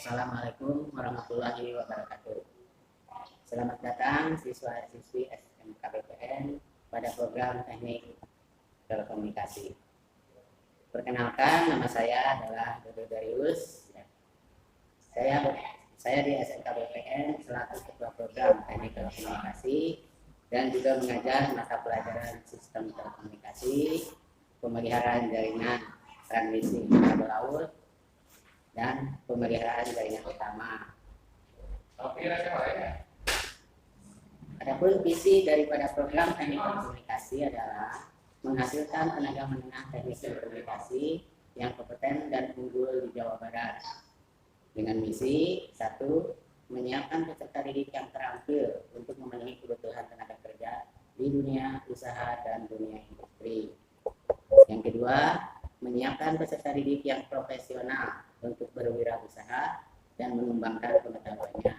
Assalamualaikum warahmatullahi wabarakatuh. Selamat datang siswa-siswi SMK BPN pada program Teknik Telekomunikasi. Perkenalkan, nama saya adalah Dodo Darius. Saya di SMK BPN selaku Ketua Program Teknik Telekomunikasi dan juga mengajar mata pelajaran Sistem Telekomunikasi, Pemeliharaan Jaringan Transmisi Kabel Laut, dan pemeliharaan jaringan utama. Adapun visi daripada program teknik telekomunikasi adalah menghasilkan tenaga menengah teknik telekomunikasi yang kompeten dan unggul di Jawa Barat dengan misi 1. Menyiapkan peserta didik yang terampil untuk memenuhi kebutuhan tenaga kerja di dunia usaha dan dunia industri. Yang kedua, menyiapkan peserta didik yang profesional untuk berwirausaha dan mengembangkan pengetahuannya.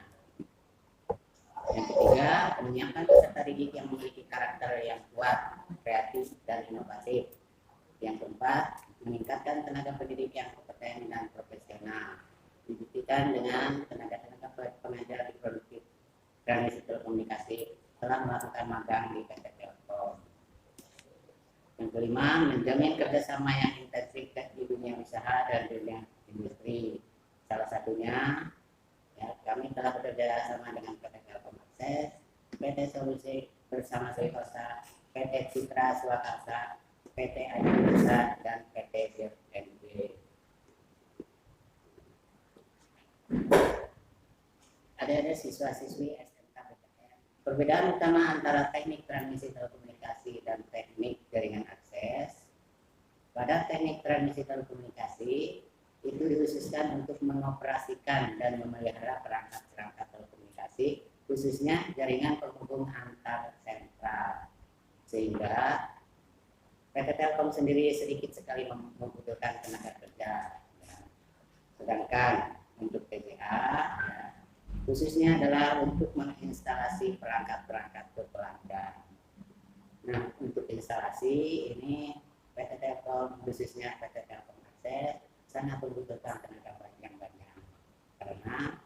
Yang ketiga, menyiapkan peserta didik yang memiliki karakter yang kuat, kreatif, dan inovatif. Yang keempat, meningkatkan tenaga pendidik yang kompeten dan profesional. Dibuktikan dengan tenaga-tenaga pengajar di produktif transmisi telekomunikasi telah melakukan magang di PT Telkom. Yang kelima, menjamin kerjasama yang intensif di dunia usaha dan dunia industri. Salah satunya, kami telah bekerja sama dengan PT Telkom Akses, PT Solusi bersama Swihosa, PT Citra Swakarsa, PT Adinasa, dan PT BNB. Ada siswa-siswi SMK BPN. Perbedaan utama antara teknik transmisi telekomunikasi dan teknik jaringan akses. Pada teknik transmisi telekomunikasi itu dikhususkan untuk mengoperasikan dan memelihara perangkat-perangkat telekomunikasi, khususnya jaringan penghubung antar sentral, sehingga PT Telkom sendiri sedikit sekali membutuhkan tenaga kerja. Sedangkan untuk TGA, khususnya adalah untuk menginstalasi perangkat-perangkat ke pelanggan. Nah, untuk instalasi ini PT Telkom, khususnya PT Telkom Akses, sangat membutuhkan tenaga yang banyak. Karena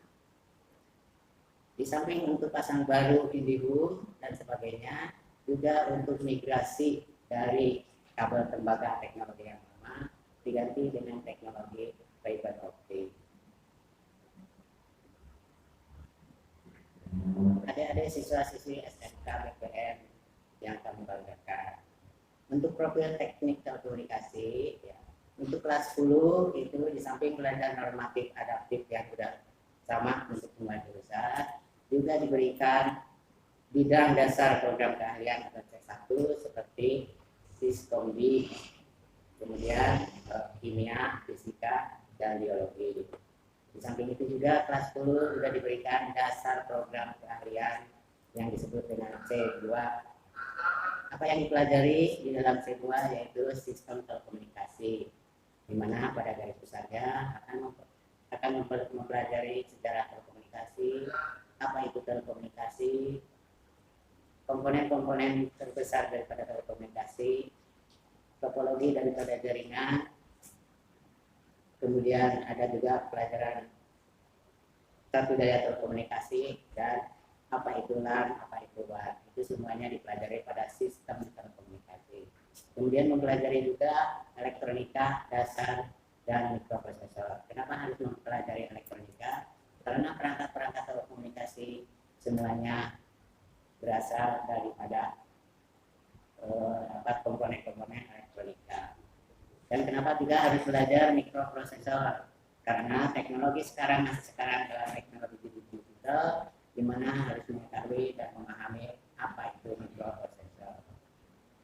di samping untuk pasang baru indihome dan sebagainya, juga untuk migrasi dari kabel tembaga teknologi yang lama diganti dengan teknologi fiber optik. Adik-adik siswa-siswi SMK BPN yang kami banggakan. Untuk profil teknik telekomunikasi, untuk kelas 10 itu di samping belajar normatif adaptif yang sudah sama untuk semua jurusan, juga diberikan bidang dasar program keahlian atau C1 seperti Siskombi, kemudian kimia, fisika, dan biologi. Di samping itu juga kelas 10 juga diberikan dasar program keahlian yang disebut dengan C2. Apa yang dipelajari di dalam C2 yaitu sistem telekomunikasi, di mana pada garis besarnya akan mempelajari sejarah telekomunikasi, apa itu telekomunikasi, komponen-komponen terbesar daripada telekomunikasi, topologi daripada jaringan, kemudian ada juga pelajaran satu daya telekomunikasi, dan apa itu LAN, apa itu WAN. Itu semuanya dipelajari pada sistem telekomunikasi. Kemudian mempelajari juga elektronika dasar dan mikroprosesor. Kenapa harus mempelajari elektronika? Karena perangkat-perangkat telekomunikasi semuanya berasal daripada komponen-komponen elektronika. Dan kenapa juga harus belajar mikroprosesor? Karena teknologi sekarang adalah teknologi digital, di mana harus mengetahui dan memahami apa itu mikroprosesor.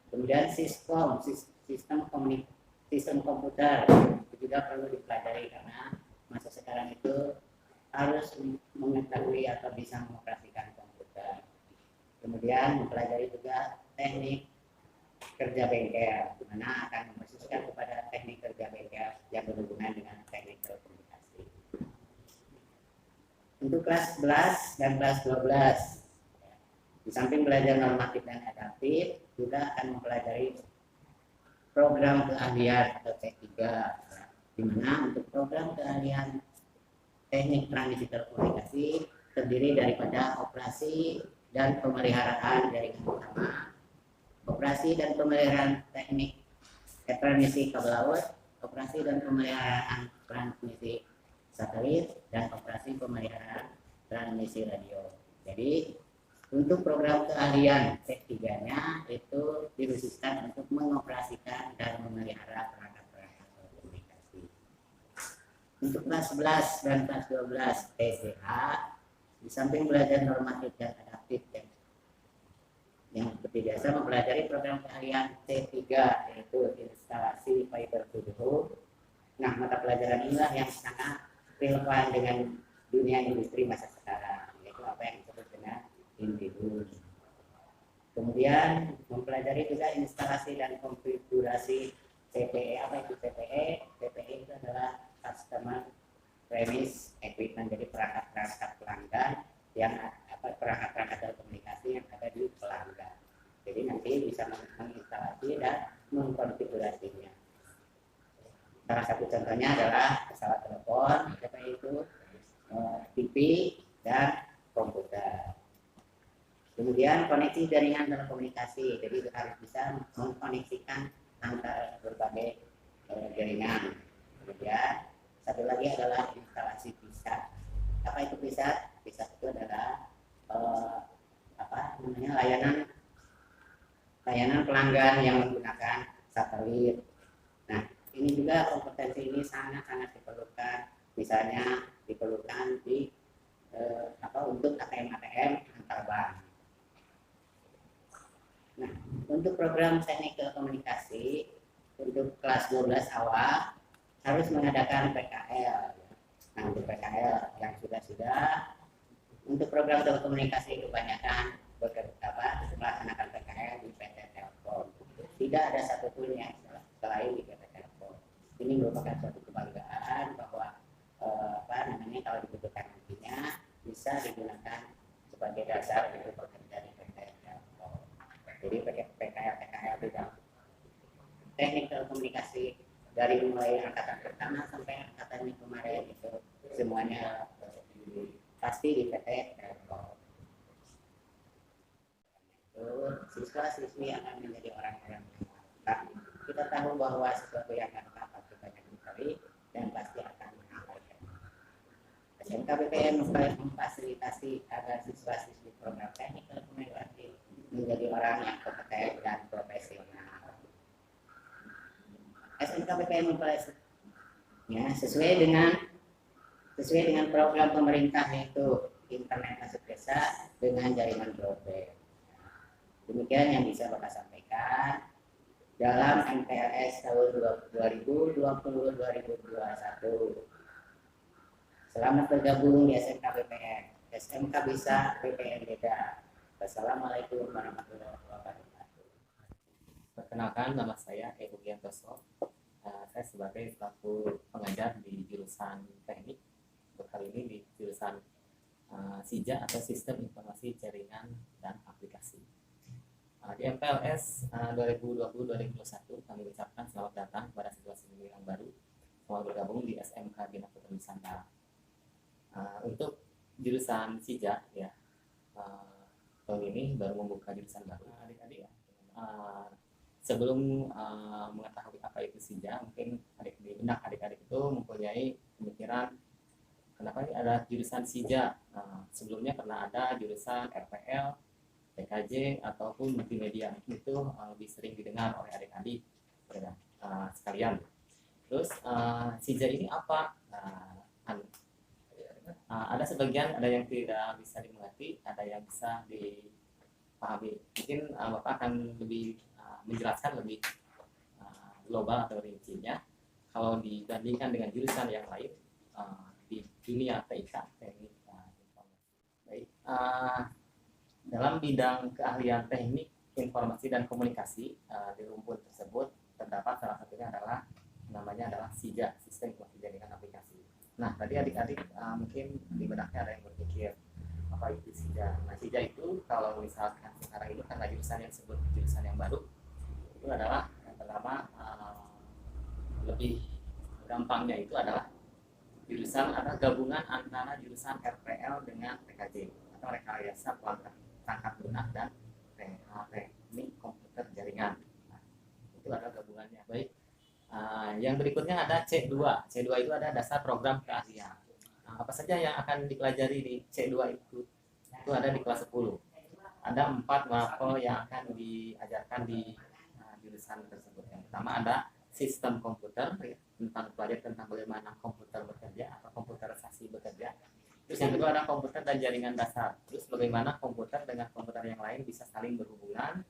Kemudian sistem komputer itu juga perlu dipelajari, karena masa sekarang itu harus mengetahui atau bisa mengoperasikan komputer. Kemudian mempelajari juga teknik kerja bengkel, di mana akan mempersuskan kepada teknik kerja bengkel yang berhubungan dengan teknik telekomunikasi. Untuk kelas 11 dan kelas 12, di samping belajar normatif dan adaptif, juga akan mempelajari program keahlian atau C3, di mana untuk program keahlian teknik transmisi telekomunikasi terdiri daripada operasi dan pemeliharaan jaringan utama, operasi dan pemeliharaan teknik transmisi kabel laut, operasi dan pemeliharaan transmisi satelit, dan operasi pemeliharaan transmisi radio. Jadi untuk program keahlian T3-nya itu dikhususkan untuk mengoperasikan dan memelihara perangkat-perangkat telekomunikasi. Untuk kelas 11 dan kelas 12 TCA, di samping belajar normatif dan adaptif yang seperti biasa mempelajari program keahlian T3 yaitu instalasi fiber to the home. Nah, mata pelajaran inilah yang sangat relevan dengan dunia industri masa sekarang, yaitu apa yang disebut dengan IndiHome. Kemudian mempelajari juga instalasi dan konfigurasi CPE. Apa itu CPE? CPE itu adalah customer premise equipment, jadi perangkat-perangkat pelanggan yang perangkat-perangkat telekomunikasi yang ada di pelanggan. Jadi nanti bisa menginstalasi dan mengkonfigurasinya. Salah satu contohnya adalah pesawat telepon, yaitu TV dan komputer. Kemudian koneksi jaringan telekomunikasi, jadi harus bisa mengkoneksikan antara berbagai jaringan. Kemudian satu lagi adalah instalasi PISA. Apa itu PISA? PISA itu adalah layanan pelanggan yang menggunakan satelit. Nah, ini juga kompetensi ini sangat-sangat diperlukan. Misalnya diperlukan di untuk ATM antar bank. Nah, untuk program teknik telekomunikasi untuk kelas 12 awal harus mengadakan PKL. Nah, untuk PKL yang sudah untuk program telekomunikasi kebanyakan melaksanakan PKL di PT Telkom. Tidak ada satupun yang selain di PT Telkom. Ini merupakan suatu kebanggaan bahwa kalau dibutuhkan nantinya bisa digunakan sebagai dasar untuk bekerja di PT Telkom. Jadi PKL bidang teknik telekomunikasi dari mulai angkatan pertama sampai angkatan yang kemarin itu semuanya pasti di PT Telkom. Siswa-siswi akan menjadi orang-orang yang mantap. Kita tahu bahwa sesuatu yang mantap pasti banyak dicari dan pasti akan mengamalkan. SMK BPM memfasilitasi agar siswa-siswi program teknik telekomunikasi menjadi orang yang kompeten dan profesional. SMK BPM ya, sesuai dengan program pemerintah, yaitu internet masuk desa dengan jaringan broadband. Demikian yang bisa Bapak sampaikan dalam MPLS tahun 2020-2021. Selamat bergabung di SMK BPM. SMK bisa, BPM beda. Wassalamualaikum warahmatullahi wabarakatuh. Perkenalkan, nama saya Eko Giantoso. Saya sebagai selaku pengajar di jurusan teknik. Untuk kali ini di jurusan SIJA atau Sistem Informasi Jaringan dan Aplikasi. Di MPLS 2020-2021 kami ucapkan selamat datang kepada siswa-siswi yang baru. Selamat bergabung di SMK Bina Putra Nusantara. Untuk jurusan SIJA ya, tahun ini baru membuka jurusan baru. Adik-adik sebelum mengetahui apa itu SIJA, mungkin di benak adik-adik itu mempunyai pemikiran kenapa ada jurusan SIJA. Sebelumnya pernah ada jurusan RPL, PKJ ataupun multimedia. Itu lebih sering didengar oleh adik-adik sekalian. Terus SIJA ini apa? Ada sebagian, ada yang tidak bisa dimengerti, ada yang bisa dipahami. Mungkin Bapak akan lebih menjelaskan lebih global atau rincinya. Kalau dibandingkan dengan jurusan yang lain di dunia TIK, teknik informasi. Baik, dalam bidang keahlian teknik informasi dan komunikasi di rumpun tersebut terdapat salah satunya adalah namanya adalah SIJA, Sistem Informasi Jaringan Aplikasi. Nah, tadi adik-adik mungkin di benaknya ada yang berpikir apa itu SIJA. Nah, SIJA itu kalau misalkan sekarang ini karena jurusan yang disebut jurusan yang baru, itu adalah yang pertama lebih gampangnya itu adalah jurusan ada gabungan antara jurusan RPL dengan PKJ atau rekayasa perangkat lunak dan teknik komputer jaringan. Nah, itu ada gabungannya. Baik. Yang berikutnya ada C2. C2 itu ada dasar program keahlian. Nah, apa saja yang akan dipelajari di C2 itu? Itu ada di kelas 10. Ada 4 mapel yang akan diajarkan di jurusan tersebut. Yang pertama ada sistem komputer, ya, tentang bagaimana komputer bekerja atau komputerisasi bekerja. Terus yang kedua ada komputer dan jaringan dasar. Terus bagaimana komputer dengan komputer yang lain bisa saling berhubungan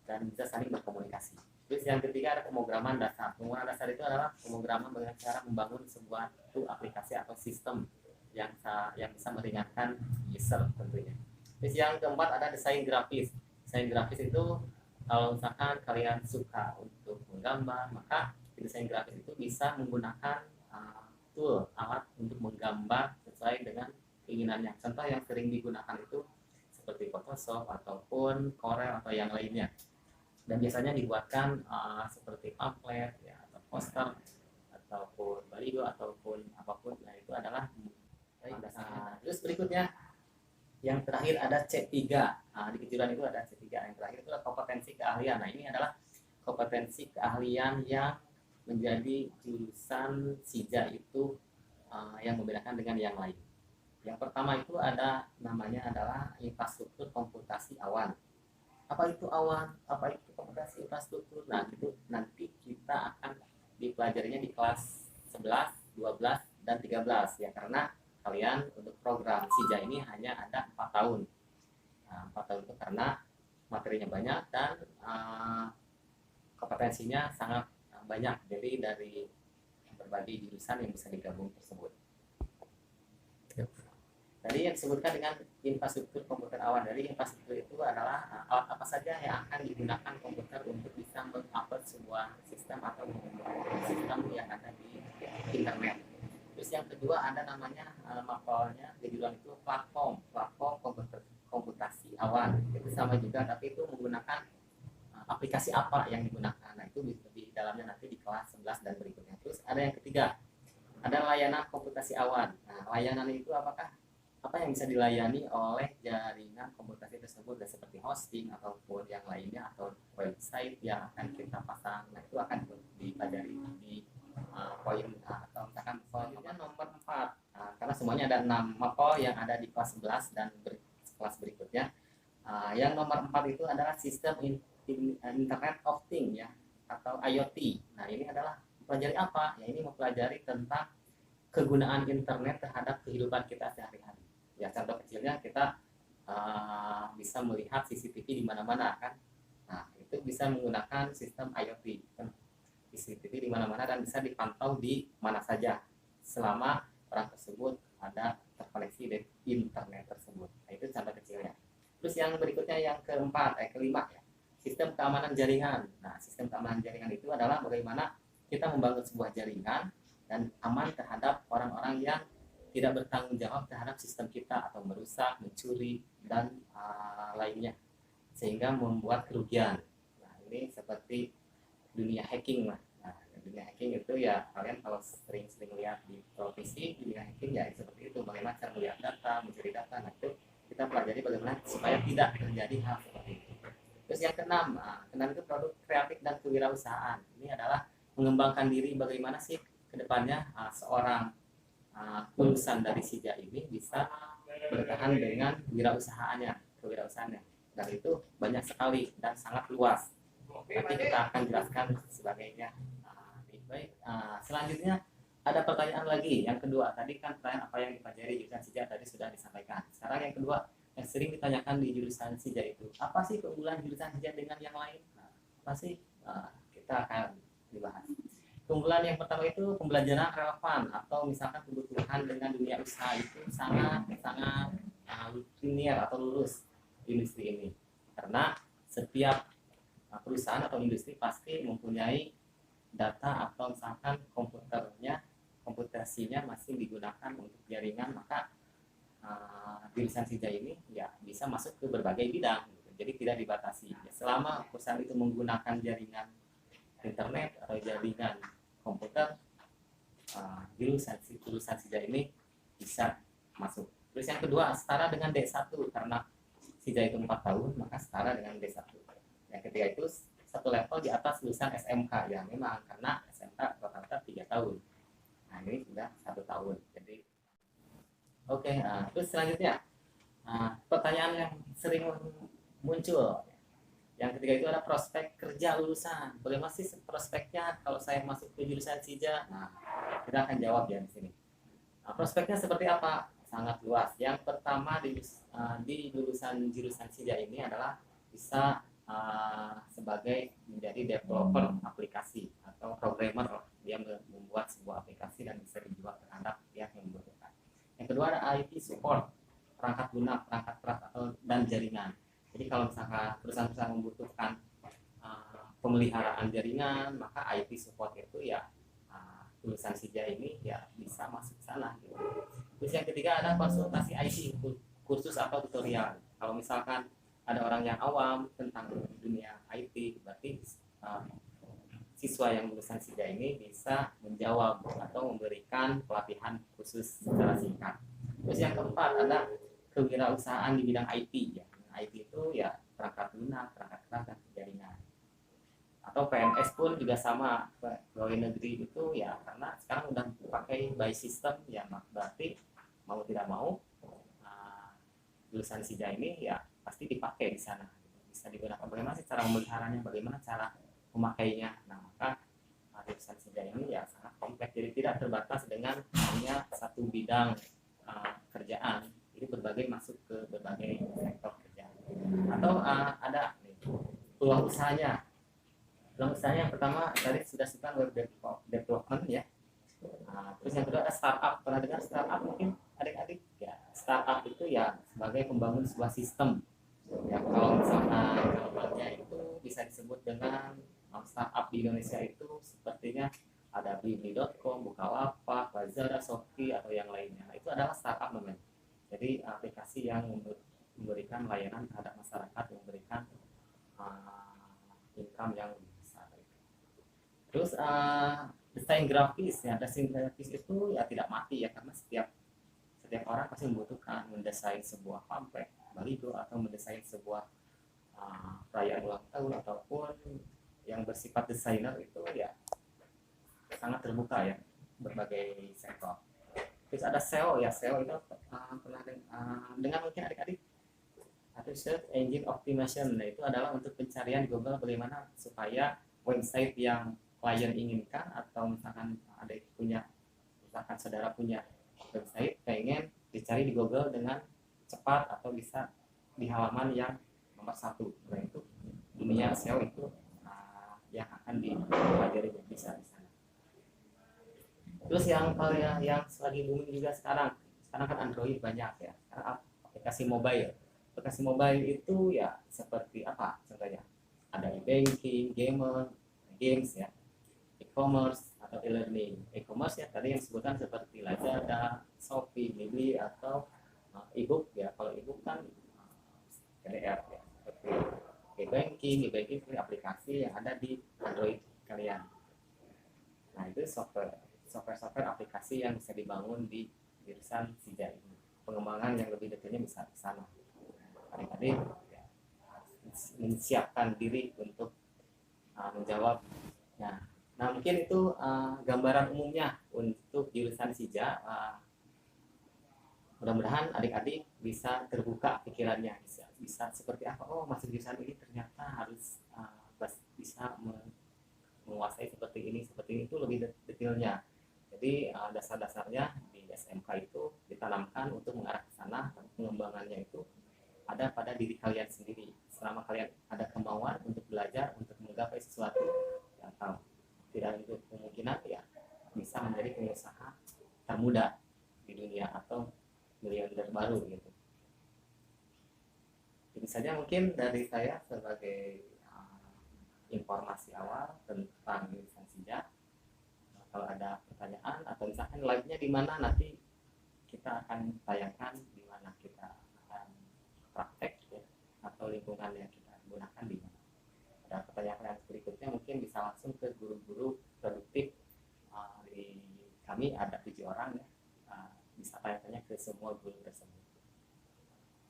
dan bisa saling berkomunikasi. Terus yang ketiga ada pemrograman dasar. Pemrograman dasar itu adalah pemrograman bagaimana cara membangun sebuah aplikasi atau sistem yang bisa meringankan user tentunya. Terus yang keempat ada desain grafis. Desain grafis itu kalau misalkan kalian suka untuk menggambar, maka desain grafis itu bisa menggunakan tool alat untuk menggambar sesuai dengan keinginannya. Contoh yang sering digunakan itu seperti Photoshop ataupun Corel atau yang lainnya. Dan biasanya dibuatkan seperti pamflet, ya, atau poster, ataupun baliho, ataupun apapun. Nah itu adalah terus berikutnya yang terakhir ada C3. Di kejuruan itu ada C3. Yang terakhir itu adalah kompetensi keahlian. Nah ini adalah kompetensi keahlian yang menjadi jurusan SIJA itu yang membedakan dengan yang lain. Yang pertama itu ada namanya adalah infrastruktur komputasi awan. Apa itu awan? Apa itu komputasi infrastruktur? Nah itu nanti kita akan dipelajarinya di kelas 11, 12, dan 13 ya, karena kalian untuk program SIJA ini hanya ada 4 tahun. Nah, 4 tahun itu karena materinya banyak dan kompetensinya sangat banyak, jadi dari berbagai jurusan yang bisa digabung tersebut. Tadi yang disebutkan dengan infrastruktur komputer awan. Dari infrastruktur itu adalah alat apa saja yang akan digunakan komputer untuk bisa mengupload sebuah sistem atau sistem yang ada di internet. Terus yang kedua ada namanya mapelnya kejuruan itu platform komputasi awan. Itu sama juga, tapi itu menggunakan aplikasi apa yang digunakan. Nah itu di dalamnya nanti di kelas 11 dan berikutnya. Terus ada yang ketiga, ada layanan komputasi awan. Nah layanan itu apa yang bisa dilayani oleh jaringan komputasi tersebut, seperti hosting ataupun yang lainnya, atau website yang akan kita pasang. Nah itu akan dipelajari di poin atau misalkan poinnya nomor 4. Karena semuanya ada 6 mapel yang ada di kelas 11 dan kelas berikutnya. Yang nomor 4 itu adalah sistem Internet of Things ya, atau IoT. Nah ini adalah mempelajari apa? Ya ini mempelajari tentang kegunaan internet terhadap kehidupan kita sehari-hari. Ya contoh kecilnya kita bisa melihat CCTV di mana-mana kan. Nah itu bisa menggunakan sistem IoT kan. CCTV di mana-mana dan bisa dipantau di mana saja selama orang tersebut ada terkoneksi di internet tersebut. Nah, itu contoh kecilnya. Terus yang berikutnya yang kelima ya, sistem keamanan jaringan. Nah sistem keamanan jaringan itu adalah bagaimana kita membangun sebuah jaringan dan aman terhadap orang-orang yang tidak bertanggung jawab terhadap sistem kita atau merusak, mencuri, dan lainnya, sehingga membuat kerugian. Nah ini seperti dunia hacking lah. Nah dunia hacking itu ya kalian kalau sering-sering lihat di televisi, dunia hacking ya seperti itu, bagaimana cara melihat data, mencuri data. Nah itu kita pelajari bagaimana supaya tidak terjadi hal seperti itu. Terus yang keenam itu produk kreatif dan kewirausahaan. Ini adalah mengembangkan diri, bagaimana sih kedepannya seorang lulusan dari SIJA ini bisa bertahan dengan kewirausahaannya. Dan itu banyak sekali dan sangat luas. Nanti kita akan jelaskan sebagainya. Baik, selanjutnya ada pertanyaan lagi. Yang kedua, tadi kan pertanyaan apa yang dipelajari jurusan SIJA tadi sudah disampaikan. Sekarang yang kedua, yang sering ditanyakan di jurusan SIJA itu, apa sih keunggulan jurusan SIJA dengan yang lain? Apa sih? Kita akan dibahas. Keunggulan yang pertama itu pembelajaran relevan, atau misalkan kebutuhan dengan dunia usaha itu sangat linear atau lurus di industri ini, karena setiap perusahaan atau industri pasti mempunyai data atau misalkan komputasinya masih digunakan untuk jaringan, maka jurusan SIJA ini ya bisa masuk ke berbagai bidang gitu. Jadi tidak dibatasi ya, selama perusahaan itu menggunakan jaringan internet atau jaringan komputer, jurusan SIJA ini bisa masuk. Terus yang kedua, setara dengan D1 karena SIJA itu 4 tahun, maka setara dengan D1. Yang ketiga itu satu level di atas lulusan SMK ya, memang karena SMK rata-rata 3 tahun. Nah ini sudah 1 tahun. Jadi oke, terus selanjutnya pertanyaan yang sering muncul. Yang ketiga itu ada prospek kerja lulusan. Bagaimana sih prospeknya kalau saya masuk ke jurusan SIJA? Nah, kita akan jawab ya di sini. Nah, prospeknya seperti apa? Sangat luas. Yang pertama di lulusan jurusan SIJA ini adalah bisa sebagai menjadi developer aplikasi atau programmer. Dia membuat sebuah aplikasi dan bisa dijual terhadap pihak yang membutuhkan. Yang kedua ada IT support, perangkat lunak, perangkat keras dan jaringan. Jadi kalau misalkan perusahaan-perusahaan membutuhkan pemeliharaan jaringan, maka IT support itu ya lulusan SIJA ini ya bisa masuk ke sana. Gitu. Terus yang ketiga ada konsultasi IT, kursus atau tutorial. Kalau misalkan ada orang yang awam tentang dunia IT, berarti siswa yang lulusan SIJA ini bisa menjawab atau memberikan pelatihan khusus secara singkat. Terus yang keempat ada kewirausahaan di bidang IT ya. IT itu ya perangkat lunak, perangkat keras dan jaringan. Atau PNS pun juga sama, pegawai negeri itu ya karena sekarang udah pakai by system ya, berarti mau tidak mau lulusan SIJA ini ya pasti dipakai di sana. Bisa digunakan. Bagaimana sih cara memeliharanya, bagaimana cara memakainya. Nah, maka lulusan SIJA ini ya sangat kompleks, jadi tidak terbatas dengan hanya satu bidang kerjaan. Jadi berbagai masuk ke berbagai sektor kerjaan. Atau ada peluang usahanya. Peluang usahanya yang pertama tadi sudah sebutkan web development ya. Terus yang kedua ada startup. Pernah dengar startup mungkin adik-adik? Ya, startup itu ya sebagai pembangun sebuah sistem. Ya, kalau misalkan gambarnya itu bisa disebut dengan startup di Indonesia itu sepertinya ada blibli.com, Bukalapak, Lazada, Shopee atau yang lainnya. Nah, itu adalah startup namanya. Jadi aplikasi yang memberikan layanan terhadap masyarakat, memberikan income yang besar. Terus desain grafis ya, desain grafis itu ya tidak mati ya, karena setiap orang pasti membutuhkan mendesain sebuah pamflet, baliho atau mendesain sebuah perayaan ulang tahun ataupun yang bersifat desainer itu ya sangat terbuka ya, berbagai sektor. Terus ada SEO ya, SEO itu pernah dengar mungkin adik-adik, atau search engine optimization. Nah, itu adalah untuk pencarian Google bagaimana supaya website yang klien inginkan atau misalkan adik punya, misalkan saudara punya website pengen dicari di Google dengan cepat atau bisa di halaman yang nomor 1. Nah, itu dunia SEO itu yang akan dipelajari bisa di sana. Terus yang lagi booming juga sekarang kan Android banyak ya. Sekarang aplikasi mobile. Aplikasi mobile itu ya seperti apa contohnya? Ada e-banking, games ya, e-commerce atau e-learning. E-commerce ya tadi yang disebutkan seperti Lazada, Shopee, Blibli atau e-book ya. Kalau e-book kan PDF ya. Seperti e-banking itu aplikasi yang ada di Android kalian. Nah, itu software aplikasi yang bisa dibangun di jurusan SIJA ini. Pengembangan yang lebih detailnya bisa di sana. Adik-adik ya, menyiapkan diri untuk menjawab. Nah, mungkin itu gambaran umumnya untuk jurusan SIJA. Mudah-mudahan adik-adik bisa terbuka pikirannya, bisa seperti apa. Oh, masuk jurusan ini ternyata harus bisa menguasai seperti ini itu lebih detailnya. Jadi dasar-dasarnya di SMK itu ditanamkan untuk mengarah ke sana. Pengembangannya itu ada pada diri kalian sendiri. Selama kalian ada kemauan untuk belajar, untuk menggapai sesuatu, atau tidak untuk kemungkinan ya bisa menjadi pengusaha termuda di dunia atau miliarder baru gitu. Ini saja mungkin dari saya sebagai informasi awal tentang jurusan SIJA. Kalau ada pertanyaan atau misalkan live-nya di mana, nanti kita akan tayangkan di mana kita akan praktek ya, atau lingkungan yang kita gunakan di mana. Ada pertanyaan berikutnya mungkin bisa langsung ke guru-guru produktif di kami semua guru tersebut.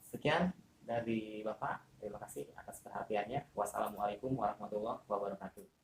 Sekian dari Bapak, terima kasih atas perhatiannya. Wassalamualaikum warahmatullahi wabarakatuh.